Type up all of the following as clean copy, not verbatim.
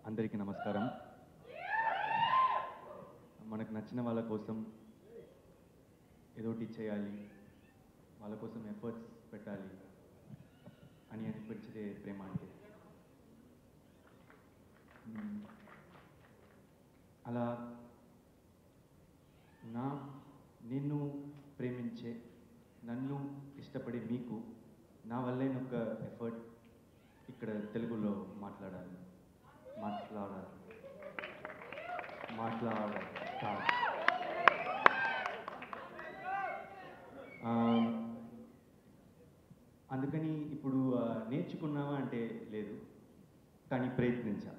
అందరికీ నమస్కారం. మనకు నచ్చిన వాళ్ళ కోసం ఏదోటి చేయాలి, వాళ్ళ కోసం ఎఫర్ట్స్ పెట్టాలి అని అనిపించే ప్రేమ అంటే. అలా నిన్ను ప్రేమించే, నన్ను ఇష్టపడే మీకు నా వల్లైన ఒక ఎఫర్ట్ ఇక్కడ తెలుగులో మాట్లాడాలి. అందుకని ఇప్పుడు నేర్చుకున్నావా అంటే లేదు, కానీ ప్రయత్నించా.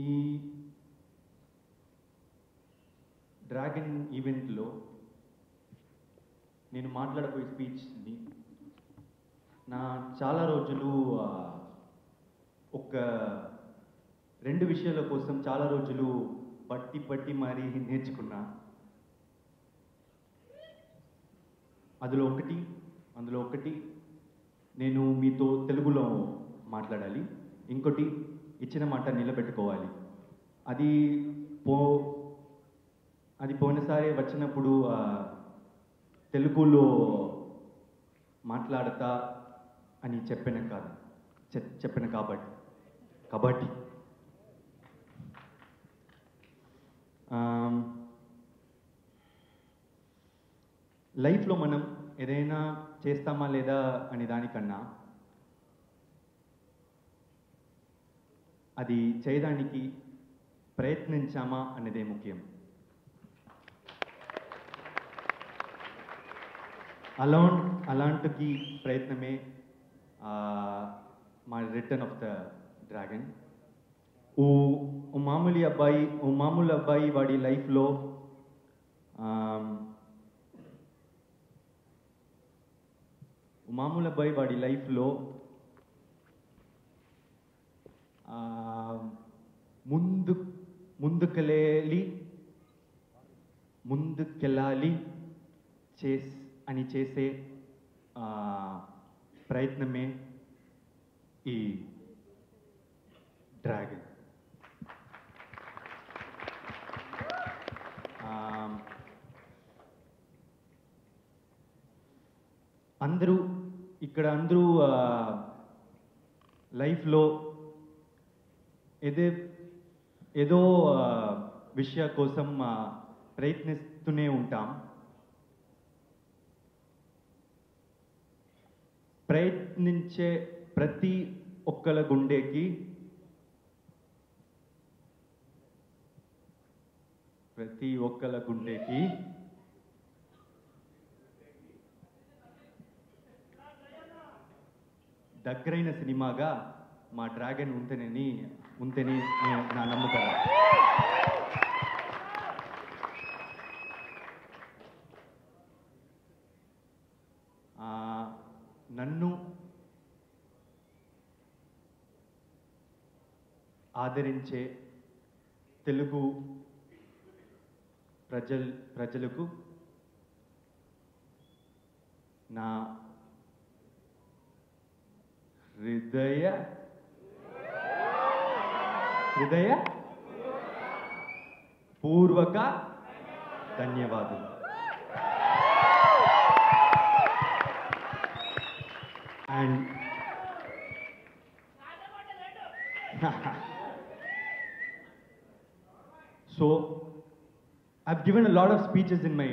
ఈ డ్రాగన్ ఈవెంట్లో నేను మాట్లాడబోయే స్పీచ్ని నా చాలా రోజులు ఒక రెండు విషయాల కోసం చాలా రోజులు పట్టి మరీ నేర్చుకున్నా. అందులో ఒకటి నేను మీతో తెలుగులో మాట్లాడాలి, ఇంకోటి ఇచ్చిన మాట నిలబెట్టుకోవాలి. అది పోయినసారి వచ్చినప్పుడు తెలుగులో మాట్లాడతా అని చెప్పిన కాబట్టి లైఫ్లో మనం ఏదైనా చేస్తామా లేదా అని దానికన్నా అది చేయడానికి ప్రయత్నించామా అనేదే ముఖ్యం. అలాంటి ప్రయత్నమే మా రిటర్న్ ఆఫ్ ద డ్రాగన్. ఓ మామూలు అబ్బాయి వాడి లైఫ్లో ముందుకెళ్ళాలి అని చేసే ప్రయత్నమే ఈ డ్రాగన్. అందరూ లైఫ్లో ఏదో విషయం కోసం ప్రయత్నిస్తూనే ఉంటాం. ప్రయత్నించే ప్రతి ఒక్కల గుండెకి దగ్గరైన సినిమాగా మా డ్రాగన్ ఉంటేనే నా నమ్మకం. నన్ను ఆదరించే తెలుగు ప్రజలకు నా హృదయ పూర్వక ధన్యవాదాలు. And so I've given a lot of speeches in my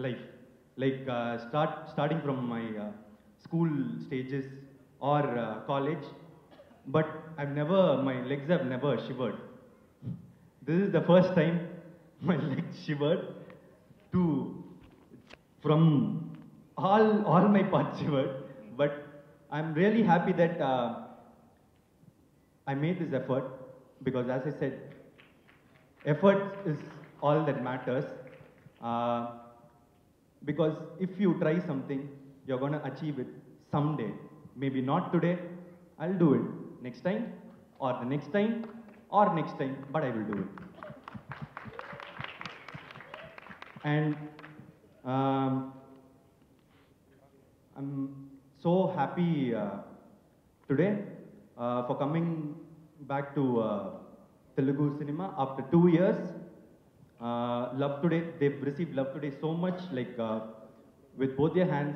life, like starting from my school stages or college, but my legs have never shivered. This is the first time my legs shivered from all my parts shivered, but I'm really happy that I made this effort, because as I said, effort is all that matters. Because if you try something, you're going to achieve it someday. Maybe not today, I'll do it next time, or the next time, or next time, but I will do it. And I'm so happy today for coming back to Telugu cinema after 2 years. Love Today, they've received Love Today so much, like with both their hands.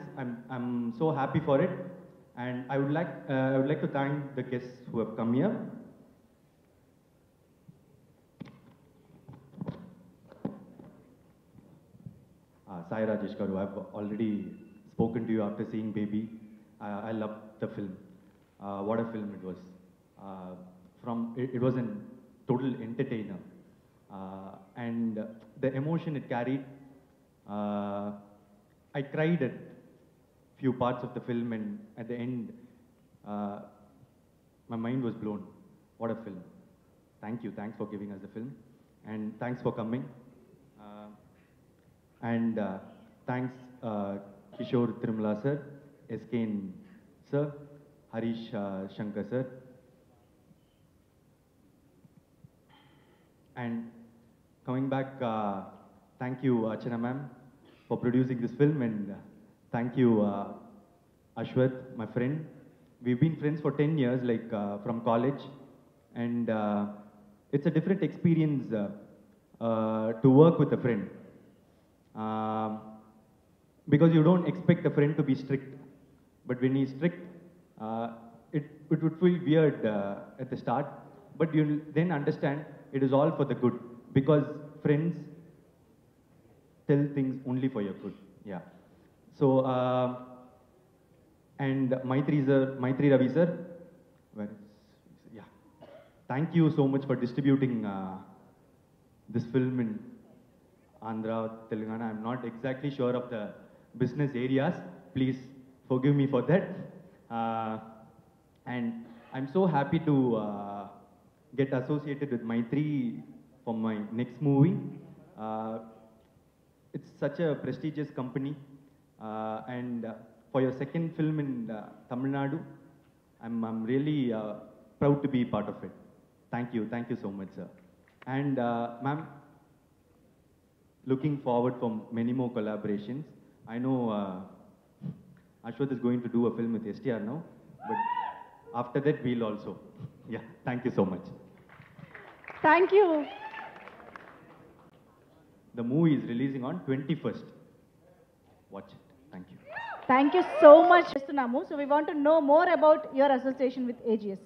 I'm so happy for it, and I would like to thank the guests who have come here. Sai Rajesh Garu, I've already spoken to you after seeing Baby. I loved the film. What a film it was. It was a total entertainer. And the emotion it carried, I cried at few parts of the film, and at the end, my mind was blown. What a film. Thank you. Thanks for giving us the film. And thanks for coming. And thanks Kishore Tirumala sir, SKN sir, Harish Shankar sir. And coming back, thank you Archana ma'am for producing this film, and thank you Ashwath, my friend. We've been friends for 10 years, like from college, and it's a different experience to work with a friend. Because you don't expect a friend to be strict, but when he's strict, it would feel weird at the start, but you'll then understand it is all for the good, because friends tell things only for your good. Yeah. So, and Maitri Ravi sir, where is, yeah. Thank you so much for distributing this film in Andhra, Telangana. I'm not exactly sure of the business areas. Please forgive me for that. And I'm so happy to get associated with Maitri for my next movie. It's such a prestigious company. And for your second film in Tamil Nadu, I'm really proud to be part of it. Thank you so much, sir. And ma'am, looking forward for many more collaborations. I know Ashwath is going to do a film with STR now, but after that we'll also. Yeah, thank you so much. Thank you. The movie is releasing on 21st. Watch it. Thank you. Thank you so much, Mr. Namu. So we want to know more about your association with AGS.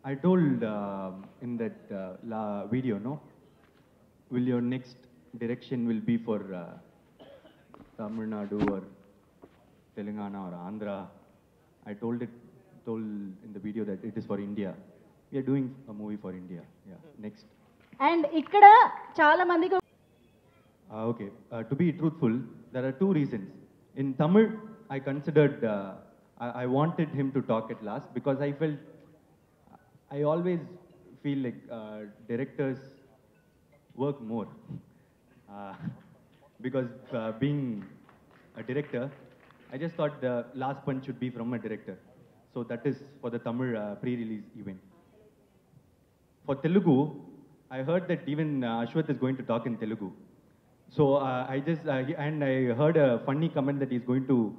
I told in that video, no? Will your next direction will be for Tamil Nadu or Telangana or Andhra? I told in the video that it is for India. We are doing a movie for India. Yeah, next. And ikkada chala mandiki Okay, to be truthful, there are two reasons. In Tamil, I considered, I wanted him to talk at last, because I always feel like directors work more. Because being a director, I just thought the last punch should be from a director. So that is for the Tamil pre-release event. For Telugu, I heard that even Ashwath is going to talk in Telugu. So and I heard a funny comment that he's going to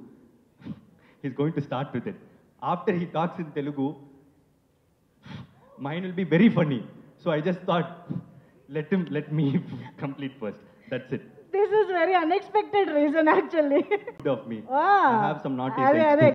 start with it. After he talks in Telugu, mine will be very funny. So I just thought, let me complete first. That's it. This is very unexpected reason actually. Of me. Wow. I have some naughty Ade, things ade. too.